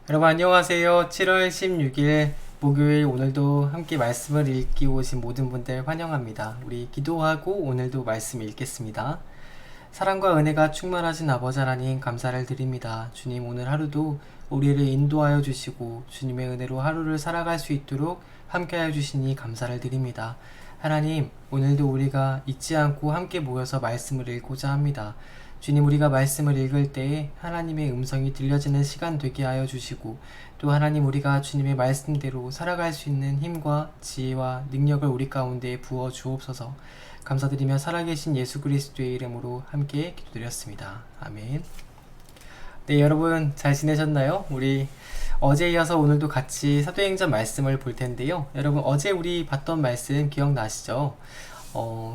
여러분 안녕하세요. 7월 16일 목요일 오늘도 함께 말씀을 읽기 오신 모든 분들 환영합니다. 우리 기도하고 오늘도 말씀 읽겠습니다. 사랑과 은혜가 충만하신 아버지 하나님 감사를 드립니다. 주님 오늘 하루도 우리를 인도하여 주시고 주님의 은혜로 하루를 살아갈 수 있도록 함께하여 주시니 감사를 드립니다. 하나님 오늘도 우리가 잊지 않고 함께 모여서 말씀을 읽고자 합니다. 주님 우리가 말씀을 읽을 때에 하나님의 음성이 들려지는 시간 되게 하여 주시고 또 하나님 우리가 주님의 말씀대로 살아갈 수 있는 힘과 지혜와 능력을 우리 가운데 부어 주옵소서. 감사드리며 살아계신 예수 그리스도의 이름으로 함께 기도드렸습니다. 아멘. 네, 여러분 잘 지내셨나요? 우리 어제 이어서 오늘도 같이 사도행전 말씀을 볼 텐데요. 여러분 어제 우리 봤던 말씀 기억나시죠?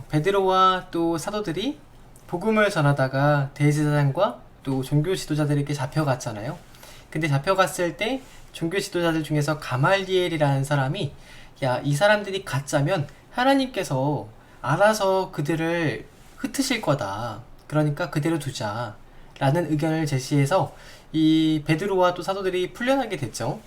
베드로와 또 사도들이 복음을 전하다가 대제사장과 또 종교 지도자들에게 잡혀갔잖아요. 근데 잡혀갔을 때 종교 지도자들 중에서 가말리엘이라는 사람이 이 사람들이 가짜면 하나님께서 알아서 그들을 흩으실 거다. 그러니까 그대로 두자. 라는 의견을 제시해서 이 베드로와 또 사도들이 풀려나게 됐죠.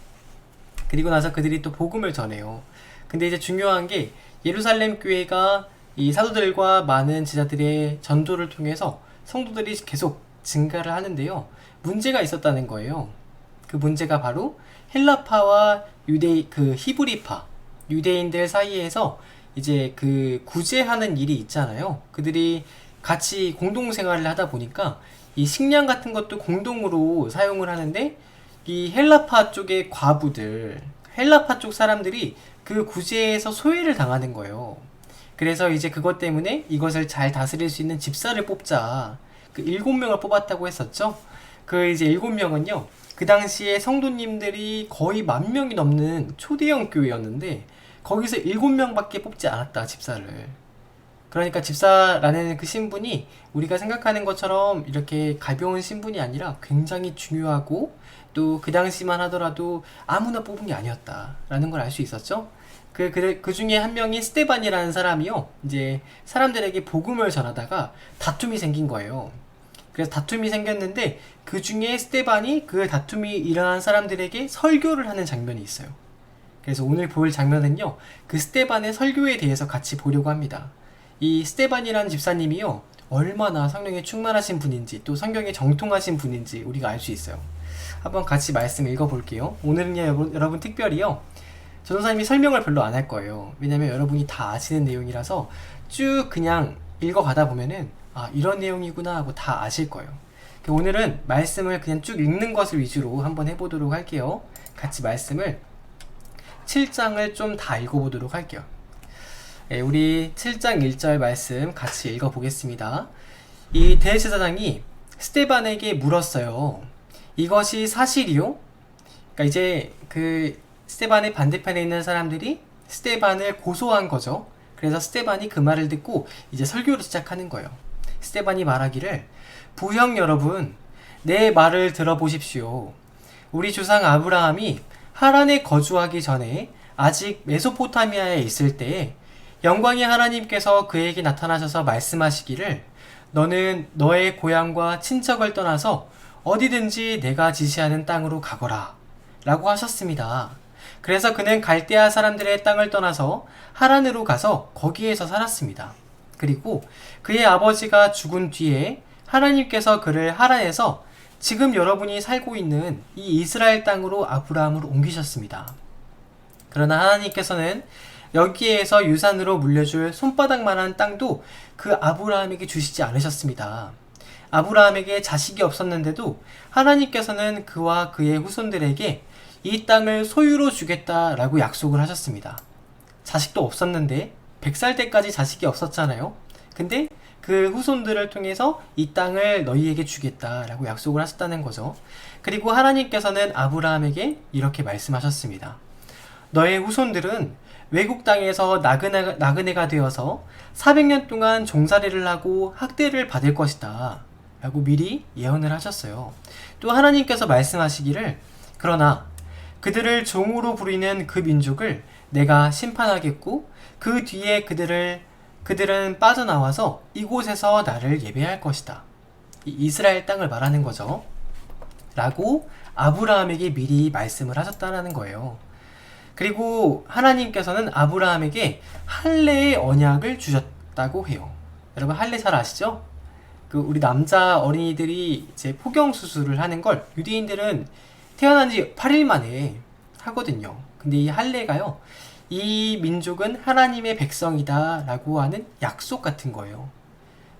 그리고 나서 그들이 또 복음을 전해요. 근데 이제 중요한 게 예루살렘 교회가 이 사도들과 많은 제자들의 전도를 통해서 성도들이 계속 증가를 하는데요. 문제가 있었다는 거예요. 그 문제가 바로 헬라파와 히브리파, 유대인들 사이에서 이제 그 구제하는 일이 있잖아요. 그들이 같이 공동생활을 하다 보니까 이 식량 같은 것도 공동으로 사용을 하는데 이 헬라파 쪽의 과부들, 헬라파 쪽 사람들이 그 구제에서 소외를 당하는 거예요. 그래서 이제 그것 때문에 이것을 잘 다스릴 수 있는 집사를 뽑자. 그 7명을 뽑았다고 했었죠. 그 이제 7명은요. 그 당시에 성도님들이 거의 10,000명이 넘는 초대형 교회였는데 거기서 7명밖에 뽑지 않았다, 집사를. 그러니까 집사라는 그 신분이 우리가 생각하는 것처럼 이렇게 가벼운 신분이 아니라 굉장히 중요하고 또 그 당시만 하더라도 아무나 뽑은 게 아니었다라는 걸 알 수 있었죠. 그 중에 한 명이 스테반이라는 사람이요. 이제 사람들에게 복음을 전하다가 다툼이 생긴 거예요. 그래서 다툼이 생겼는데 그 중에 스테반이 그 다툼이 일어난 사람들에게 설교를 하는 장면이 있어요. 그래서 오늘 볼 장면은요. 그 스테반의 설교에 대해서 같이 보려고 합니다. 이 스테반이라는 집사님이요. 얼마나 성령에 충만하신 분인지 또 성경에 정통하신 분인지 우리가 알 수 있어요. 한번 같이 말씀 읽어볼게요. 오늘은요. 여러분 특별히요. 전도사님이 설명을 별로 안 할 거예요. 왜냐면 여러분이 다 아시는 내용이라서 쭉 그냥 읽어가다 보면은 이런 내용이구나 하고 다 아실 거예요. 오늘은 말씀을 그냥 쭉 읽는 것을 위주로 한번 해보도록 할게요. 같이 말씀을 7장을 좀 다 읽어보도록 할게요. 우리 7장 1절 말씀 같이 읽어보겠습니다. 이 대제사장이 스테반에게 물었어요. 이것이 사실이요? 그러니까 이제 스테반의 반대편에 있는 사람들이 스테반을 고소한 거죠. 그래서 스테반이 그 말을 듣고 이제 설교를 시작하는 거예요. 스테반이 말하기를 부형 여러분, 내 말을 들어보십시오. 우리 조상 아브라함이 하란에 거주하기 전에 아직 메소포타미아에 있을 때에 영광의 하나님께서 그에게 나타나셔서 말씀하시기를 너는 너의 고향과 친척을 떠나서 어디든지 내가 지시하는 땅으로 가거라 라고 하셨습니다. 그래서 그는 갈대아 사람들의 땅을 떠나서 하란으로 가서 거기에서 살았습니다. 그리고 그의 아버지가 죽은 뒤에 하나님께서 그를 하란에서 지금 여러분이 살고 있는 이 이스라엘 땅으로 아브라함을 옮기셨습니다. 그러나 하나님께서는 여기에서 유산으로 물려줄 손바닥만한 땅도 그 아브라함에게 주시지 않으셨습니다. 아브라함에게 자식이 없었는데도 하나님께서는 그와 그의 후손들에게 이 땅을 소유로 주겠다라고 약속을 하셨습니다. 자식도 없었는데 100살 때까지 자식이 없었잖아요. 근데 그 후손들을 통해서 이 땅을 너희에게 주겠다라고 약속을 하셨다는 거죠. 그리고 하나님께서는 아브라함에게 이렇게 말씀하셨습니다. 너의 후손들은 외국 땅에서 나그네가 되어서 400년 동안 종살이를 하고 학대를 받을 것이다 라고 미리 예언을 하셨어요. 또 하나님께서 말씀하시기를 그러나 그들을 종으로 부리는 그 민족을 내가 심판하겠고 그 뒤에 그들은 빠져나와서 이곳에서 나를 예배할 것이다. 이 이스라엘 땅을 말하는 거죠. 라고 아브라함에게 미리 말씀을 하셨다는 거예요. 그리고 하나님께서는 아브라함에게 할례의 언약을 주셨다고 해요. 여러분 할례 잘 아시죠? 우리 남자 어린이들이 이제 포경 수술을 하는 걸 유대인들은 태어난 지 8일 만에 하거든요. 근데 이 할례가요, 이 민족은 하나님의 백성이다 라고 하는 약속 같은 거예요.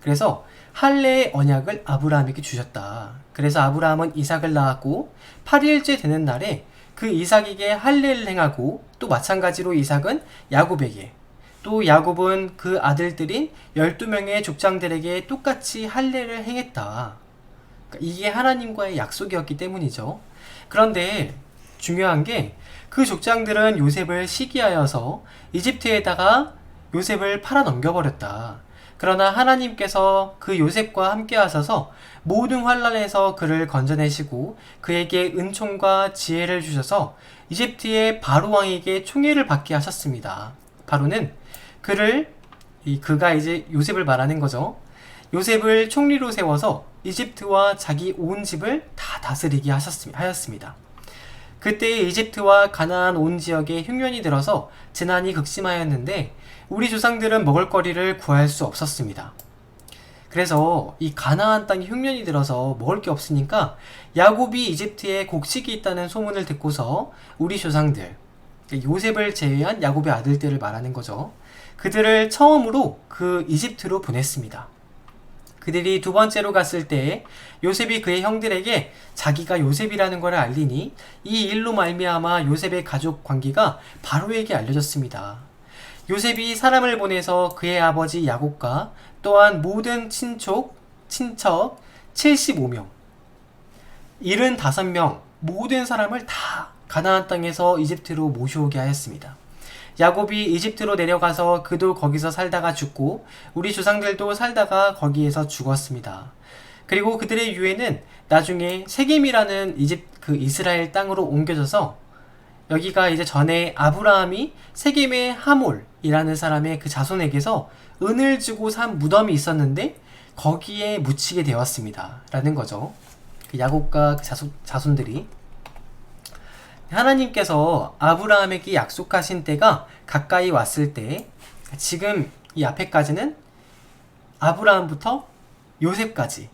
그래서 할례의 언약을 아브라함에게 주셨다. 그래서 아브라함은 이삭을 낳았고 8일째 되는 날에 그 이삭에게 할례를 행하고, 또 마찬가지로 이삭은 야곱에게, 또 야곱은 그 아들들인 12명의 족장들에게 똑같이 할례를 행했다. 그러니까 이게 하나님과의 약속이었기 때문이죠. 그런데 중요한 게, 그 족장들은 요셉을 시기하여서 이집트에다가 요셉을 팔아 넘겨버렸다. 그러나 하나님께서 그 요셉과 함께 하셔서 모든 환난에서 그를 건져내시고 그에게 은총과 지혜를 주셔서 이집트의 바로 왕에게 총애를 받게 하셨습니다. 바로는 그가 이제 요셉을 말하는 거죠. 요셉을 총리로 세워서 이집트와 자기 온 집을 다 다스리게 하였습니다. 그때 이집트와 가나안 온 지역에 흉년이 들어서 재난이 극심하였는데 우리 조상들은 먹을거리를 구할 수 없었습니다. 그래서 이 가나안 땅에 흉년이 들어서 먹을 게 없으니까 야곱이 이집트에 곡식이 있다는 소문을 듣고서 우리 조상들, 요셉을 제외한 야곱의 아들들을 말하는 거죠. 그들을 처음으로 그 이집트로 보냈습니다. 그들이 두 번째로 갔을 때 요셉이 그의 형들에게 자기가 요셉이라는 것을 알리니 이 일로 말미암아 요셉의 가족 관계가 바로에게 알려졌습니다. 요셉이 사람을 보내서 그의 아버지 야곱과 또한 모든 친척 75명, 75명 모든 사람을 다 가나안 땅에서 이집트로 모셔오게 하였습니다. 야곱이 이집트로 내려가서 그도 거기서 살다가 죽고 우리 조상들도 살다가 거기에서 죽었습니다. 그리고 그들의 유해는 나중에 세겜이라는 이스라엘 땅으로 옮겨져서, 여기가 이제 전에 아브라함이 세겜의 하몰이라는 사람의 그 자손에게서 은을 주고 산 무덤이 있었는데 거기에 묻히게 되었습니다 라는 거죠. 그 야곱과 그 자손들이. 하나님께서 아브라함에게 약속하신 때가 가까이 왔을 때, 지금 이 앞에까지는 아브라함부터 요셉까지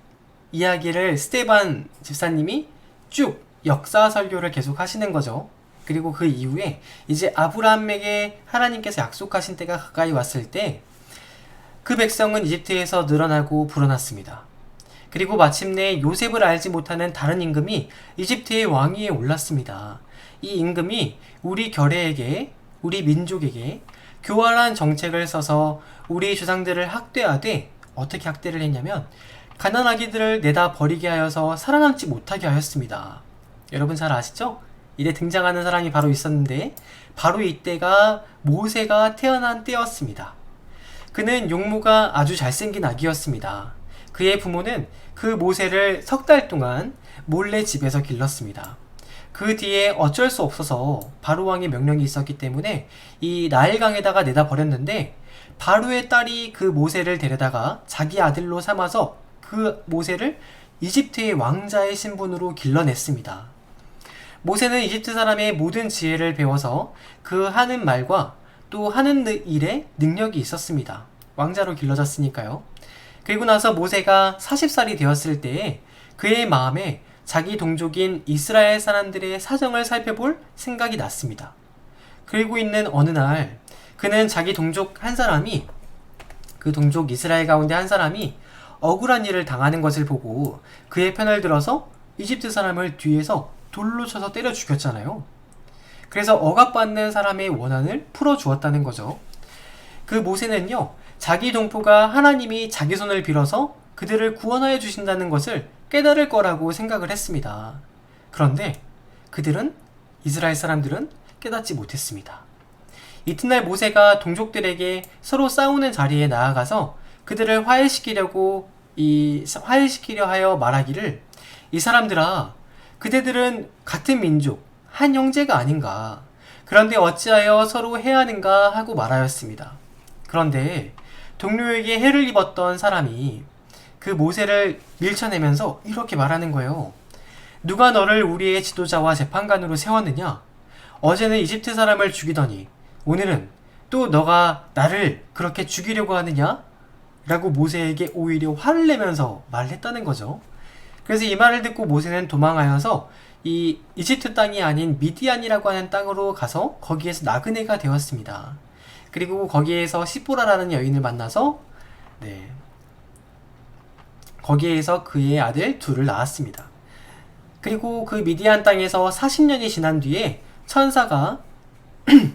이야기를 스테반 집사님이 쭉 역사 설교를 계속 하시는 거죠. 그리고 그 이후에 이제 아브라함에게 하나님께서 약속하신 때가 가까이 왔을 때 그 백성은 이집트에서 늘어나고 불어났습니다. 그리고 마침내 요셉을 알지 못하는 다른 임금이 이집트의 왕위에 올랐습니다. 이 임금이 우리 결례에게, 우리 민족에게 교활한 정책을 써서 우리 조상들을 학대하되, 어떻게 학대를 했냐면 가난 아기들을 내다 버리게 하여서 살아남지 못하게 하였습니다. 여러분 잘 아시죠? 이때 등장하는 사람이 바로 있었는데, 바로 이때가 모세가 태어난 때였습니다. 그는 용모가 아주 잘생긴 아기였습니다. 그의 부모는 그 모세를 3달 동안 몰래 집에서 길렀습니다. 그 뒤에 어쩔 수 없어서 바로왕의 명령이 있었기 때문에 이 나일강에다가 내다 버렸는데, 바로의 딸이 그 모세를 데려다가 자기 아들로 삼아서 그 모세를 이집트의 왕자의 신분으로 길러냈습니다. 모세는 이집트 사람의 모든 지혜를 배워서 그 하는 말과 또 하는 일에 능력이 있었습니다. 왕자로 길러졌으니까요. 그리고 나서 모세가 40살이 되었을 때에 그의 마음에 자기 동족인 이스라엘 사람들의 사정을 살펴볼 생각이 났습니다. 그리고 있는 어느 날 그는 자기 동족 한 사람이, 그 동족 이스라엘 가운데 한 사람이 억울한 일을 당하는 것을 보고 그의 편을 들어서 이집트 사람을 뒤에서 돌로 쳐서 때려 죽였잖아요. 그래서 억압받는 사람의 원한을 풀어주었다는 거죠. 그 모세는요, 자기 동포가 하나님이 자기 손을 빌어서 그들을 구원하여 주신다는 것을 깨달을 거라고 생각을 했습니다. 그런데 이스라엘 사람들은 깨닫지 못했습니다. 이튿날 모세가 동족들에게 서로 싸우는 자리에 나아가서 그들을 화해시키려 하여 말하기를, 이 사람들아, 그대들은 같은 민족, 한 형제가 아닌가. 그런데 어찌하여 서로 해하는가 하고 말하였습니다. 그런데 동료에게 해를 입었던 사람이 그 모세를 밀쳐내면서 이렇게 말하는 거예요. 누가 너를 우리의 지도자와 재판관으로 세웠느냐? 어제는 이집트 사람을 죽이더니 오늘은 또 너가 나를 그렇게 죽이려고 하느냐? 라고 모세에게 오히려 화를 내면서 말을 했다는 거죠. 그래서 이 말을 듣고 모세는 도망하여서 이 이집트 땅이 아닌 미디안이라고 하는 땅으로 가서 거기에서 나그네가 되었습니다. 그리고 거기에서 시보라라는 여인을 만나서 거기에서 그의 아들 둘을 낳았습니다. 그리고 그 미디안 땅에서 40년이 지난 뒤에 천사가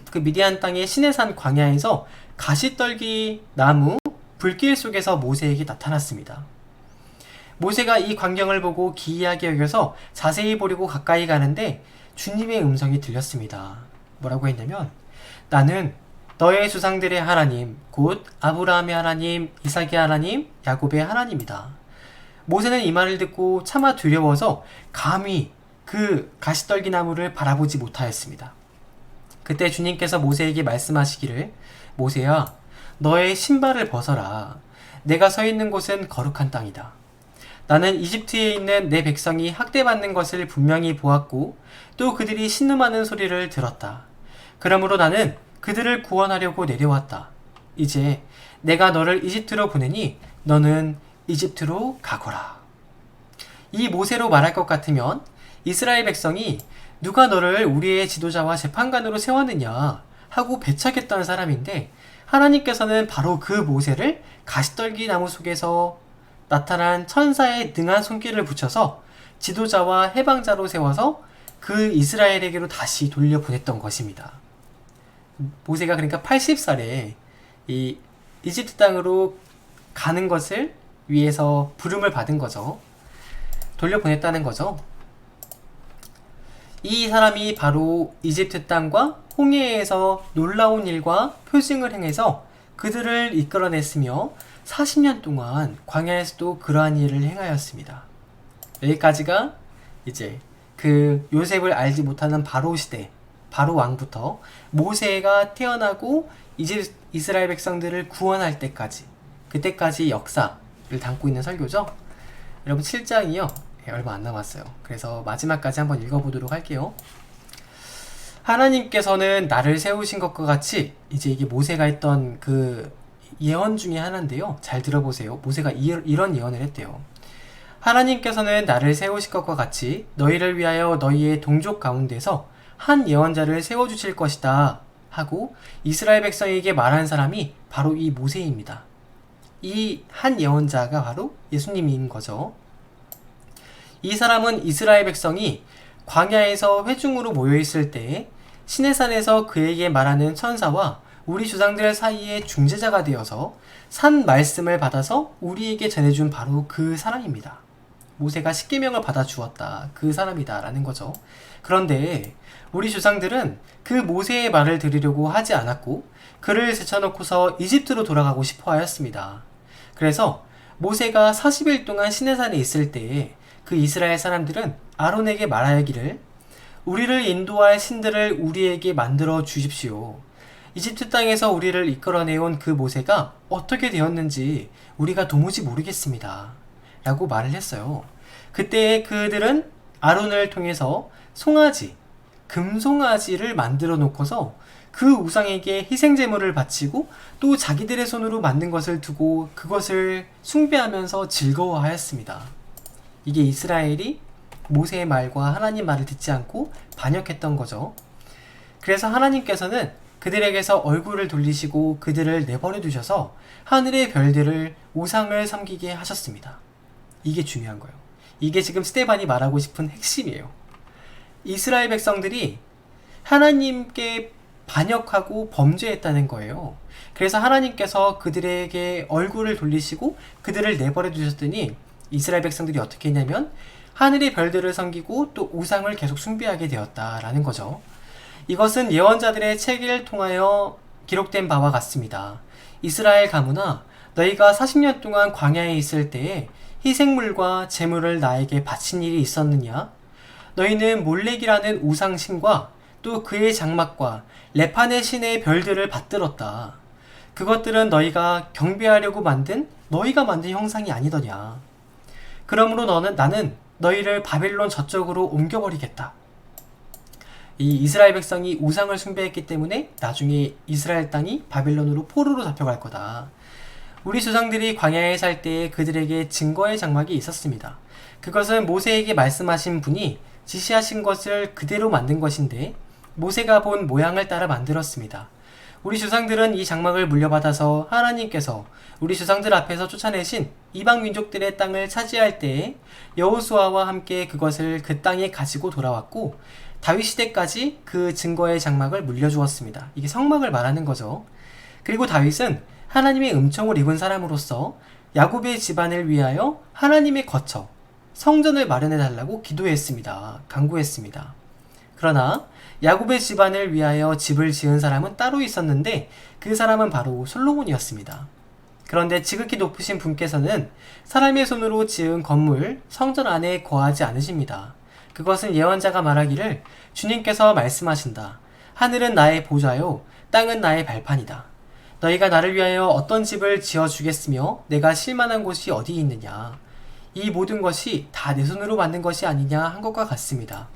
그 미디안 땅의 시내산 광야에서 가시떨기 나무 불길 속에서 모세에게 나타났습니다. 모세가 이 광경을 보고 기이하게 여겨서 자세히 보려고 가까이 가는데 주님의 음성이 들렸습니다. 뭐라고 했냐면, 나는 너의 조상들의 하나님, 곧 아브라함의 하나님, 이삭의 하나님, 야곱의 하나님이다. 모세는 이 말을 듣고 차마 두려워서 감히 그 가시떨기 나무를 바라보지 못하였습니다. 그때 주님께서 모세에게 말씀하시기를, 모세야, 너의 신발을 벗어라. 내가 서 있는 곳은 거룩한 땅이다. 나는 이집트에 있는 내 백성이 학대받는 것을 분명히 보았고 또 그들이 신음하는 소리를 들었다. 그러므로 나는 그들을 구원하려고 내려왔다. 이제 내가 너를 이집트로 보내니 너는 이집트로 가거라. 이 모세로 말할 것 같으면 이스라엘 백성이 누가 너를 우리의 지도자와 재판관으로 세웠느냐 하고 배척했던 사람인데, 하나님께서는 바로 그 모세를 가시떨기 나무 속에서 나타난 천사의 능한 손길을 붙여서 지도자와 해방자로 세워서 그 이스라엘에게로 다시 돌려보냈던 것입니다. 모세가 그러니까 80살에 이 이집트 땅으로 가는 것을 위해서 부름을 받은 거죠. 돌려보냈다는 거죠. 이 사람이 바로 이집트 땅과 홍해에서 놀라운 일과 표징을 행해서 그들을 이끌어냈으며 40년 동안 광야에서도 그러한 일을 행하였습니다. 여기까지가 이제 그 요셉을 알지 못하는 바로 시대, 바로 왕부터 모세가 태어나고 이제 이스라엘 백성들을 구원할 때까지, 그때까지 역사를 담고 있는 설교죠. 여러분 7장이요 얼마 안 남았어요. 그래서 마지막까지 한번 읽어보도록 할게요. 하나님께서는 나를 세우신 것과 같이, 이제 이게 모세가 했던 그 예언 중에 하나인데요. 잘 들어보세요. 모세가 이런 예언을 했대요. 하나님께서는 나를 세우실 것과 같이 너희를 위하여 너희의 동족 가운데서 한 예언자를 세워주실 것이다 하고 이스라엘 백성에게 말한 사람이 바로 이 모세입니다. 이 한 예언자가 바로 예수님인 거죠. 이 사람은 이스라엘 백성이 광야에서 회중으로 모여있을 때 시내산에서 그에게 말하는 천사와 우리 조상들 사이에 중재자가 되어서 산 말씀을 받아서 우리에게 전해준 바로 그 사람입니다. 모세가 십계명을 받아 주었다. 그 사람이다 라는 거죠. 그런데 우리 조상들은 그 모세의 말을 들으려고 하지 않았고 그를 제쳐놓고서 이집트로 돌아가고 싶어 하였습니다. 그래서 모세가 40일 동안 시내산에 있을 때에 그 이스라엘 사람들은 아론에게 말하기를, 우리를 인도할 신들을 우리에게 만들어 주십시오. 이집트 땅에서 우리를 이끌어내온 그 모세가 어떻게 되었는지 우리가 도무지 모르겠습니다. 라고 말을 했어요. 그때 그들은 아론을 통해서 송아지, 금송아지를 만들어 놓고서 그 우상에게 희생제물을 바치고 또 자기들의 손으로 만든 것을 두고 그것을 숭배하면서 즐거워하였습니다. 이게 이스라엘이 모세의 말과 하나님 말을 듣지 않고 반역했던 거죠. 그래서 하나님께서는 그들에게서 얼굴을 돌리시고 그들을 내버려 두셔서 하늘의 별들을 우상을 섬기게 하셨습니다. 이게 중요한 거예요. 이게 지금 스테반이 말하고 싶은 핵심이에요. 이스라엘 백성들이 하나님께 반역하고 범죄했다는 거예요. 그래서 하나님께서 그들에게 얼굴을 돌리시고 그들을 내버려 두셨더니 이스라엘 백성들이 어떻게 했냐면 하늘의 별들을 섬기고 또 우상을 계속 숭배하게 되었다라는 거죠. 이것은 예언자들의 책을 통하여 기록된 바와 같습니다. 이스라엘 가문아, 너희가 40년 동안 광야에 있을 때에 희생물과 제물을 나에게 바친 일이 있었느냐? 너희는 몰렉이라는 우상신과 또 그의 장막과 레판의 신의 별들을 받들었다. 그것들은 너희가 경배하려고 만든 너희가 만든 형상이 아니더냐. 그러므로 나는 너희를 바벨론 저쪽으로 옮겨버리겠다. 이 이스라엘 백성이 우상을 숭배했기 때문에 나중에 이스라엘 땅이 바벨론으로 포로로 잡혀갈 거다. 우리 조상들이 광야에 살 때에 그들에게 증거의 장막이 있었습니다. 그것은 모세에게 말씀하신 분이 지시하신 것을 그대로 만든 것인데 모세가 본 모양을 따라 만들었습니다. 우리 조상들은 이 장막을 물려받아서 하나님께서 우리 조상들 앞에서 쫓아내신 이방 민족들의 땅을 차지할 때에 여호수아와 함께 그것을 그 땅에 가지고 돌아왔고 다윗 시대까지 그 증거의 장막을 물려주었습니다. 이게 성막을 말하는 거죠. 그리고 다윗은 하나님의 음성을 입은 사람으로서 야곱의 집안을 위하여 하나님의 거처, 성전을 마련해 달라고 기도했습니다. 간구했습니다. 그러나 야곱의 집안을 위하여 집을 지은 사람은 따로 있었는데 그 사람은 바로 솔로몬이었습니다. 그런데 지극히 높으신 분께서는 사람의 손으로 지은 건물, 성전 안에 거하지 않으십니다. 그것은 예언자가 말하기를 주님께서 말씀하신다. 하늘은 나의 보좌요, 땅은 나의 발판이다. 너희가 나를 위하여 어떤 집을 지어주겠으며 내가 실만한 곳이 어디 있느냐. 이 모든 것이 다 내 손으로 만든 것이 아니냐 한 것과 같습니다.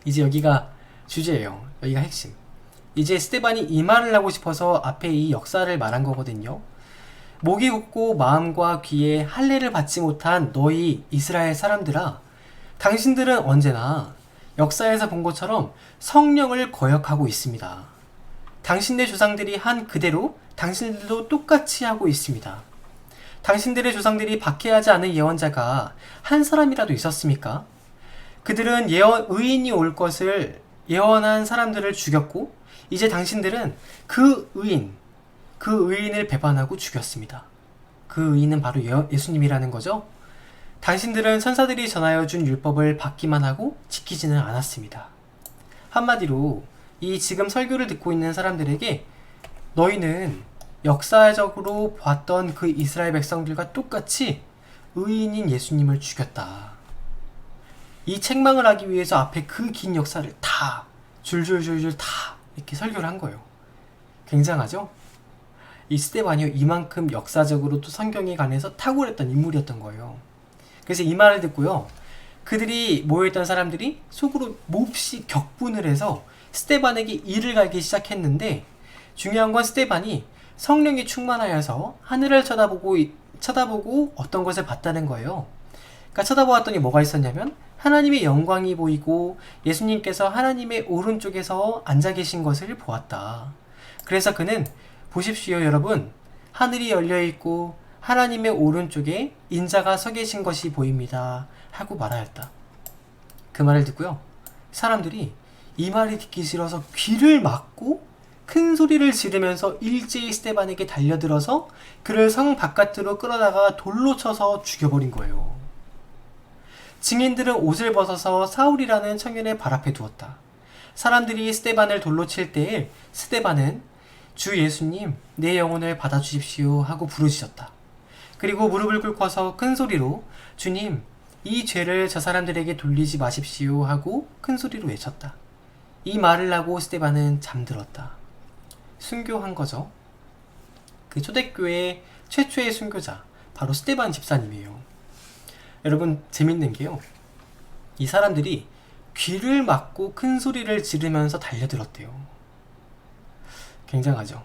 이제 여기가 주제예요. 여기가 핵심. 이제 스데반이 이 말을 하고 싶어서 앞에 이 역사를 말한 거거든요. 목이 굳고 마음과 귀에 할례를 받지 못한 너희 이스라엘 사람들아, 당신들은 언제나 역사에서 본 것처럼 성령을 거역하고 있습니다. 당신네 조상들이 한 그대로 당신들도 똑같이 하고 있습니다. 당신들의 조상들이 박해하지 않은 예언자가 한 사람이라도 있었습니까? 그들은 의인이 올 것을 예언한 사람들을 죽였고 이제 당신들은 그 의인을 배반하고 죽였습니다. 그 의인은 바로 예수님이라는 거죠. 당신들은 선사들이 전하여 준 율법을 받기만 하고 지키지는 않았습니다. 한마디로 이 지금 설교를 듣고 있는 사람들에게 너희는 역사적으로 봤던 그 이스라엘 백성들과 똑같이 의인인 예수님을 죽였다. 이 책망을 하기 위해서 앞에 그 긴 역사를 다 줄줄줄줄 다 이렇게 설교를 한 거예요. 굉장하죠? 이 스데반이요, 이만큼 역사적으로 또 성경에 관해서 탁월했던 인물이었던 거예요. 그래서 이 말을 듣고요, 그들이 모여있던 사람들이 속으로 몹시 격분을 해서 스데반에게 이를 갈기 시작했는데, 중요한 건 스데반이 성령이 충만하여서 하늘을 쳐다보고 어떤 것을 봤다는 거예요. 그러니까 쳐다보았더니 뭐가 있었냐면 하나님의 영광이 보이고 예수님께서 하나님의 오른쪽에서 앉아 계신 것을 보았다. 그래서 그는 보십시오 여러분, 하늘이 열려있고 하나님의 오른쪽에 인자가 서 계신 것이 보입니다 하고 말하였다. 그 말을 듣고요, 사람들이 이 말이 듣기 싫어서 귀를 막고 큰 소리를 지르면서 일제히 스데반에게 달려들어서 그를 성 바깥으로 끌어다가 돌로 쳐서 죽여버린 거예요. 증인들은 옷을 벗어서 사울이라는 청년의 발 앞에 두었다. 사람들이 스데반을 돌로 칠 때에 스데반은 주 예수님, 내 영혼을 받아주십시오 하고 부르짖었다. 그리고 무릎을 꿇고서 큰 소리로 주님, 이 죄를 저 사람들에게 돌리지 마십시오 하고 큰 소리로 외쳤다. 이 말을 하고 스데반은 잠들었다. 순교한 거죠. 그 초대교회의 최초의 순교자, 바로 스데반 집사님이에요. 여러분, 재밌는 게요, 이 사람들이 귀를 막고 큰 소리를 지르면서 달려들었대요. 굉장하죠.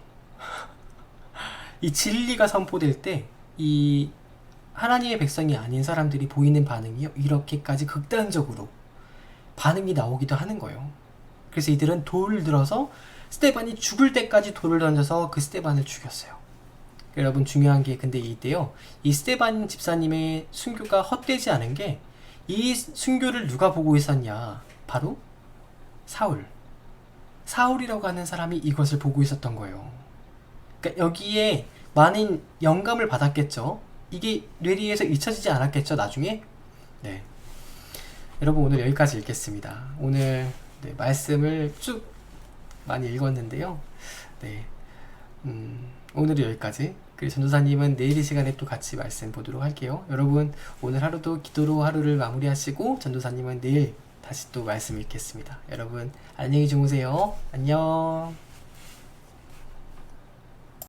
이 진리가 선포될 때 이 하나님의 백성이 아닌 사람들이 보이는 반응이요, 이렇게까지 극단적으로 반응이 나오기도 하는 거예요. 그래서 이들은 돌을 들어서 스데반이 죽을 때까지 돌을 던져서 그 스데반을 죽였어요. 여러분, 중요한 게 근데 이때요, 이 스데반 집사님의 순교가 헛되지 않은 게, 이 순교를 누가 보고 있었냐, 바로 사울이라고 하는 사람이 이것을 보고 있었던 거예요. 그러니까 여기에 많은 영감을 받았겠죠. 이게 뇌리에서 잊혀지지 않았겠죠, 나중에. 네, 여러분, 오늘 여기까지 읽겠습니다. 오늘 말씀을 쭉 많이 읽었는데요. 네, 오늘은 여기까지. 그리고 전도사님은 내일 이 시간에 또 같이 말씀 보도록 할게요. 여러분, 오늘 하루도 기도로 하루를 마무리하시고 전도사님은 내일 다시 또 말씀 읽겠습니다. 여러분, 안녕히 주무세요. 안녕.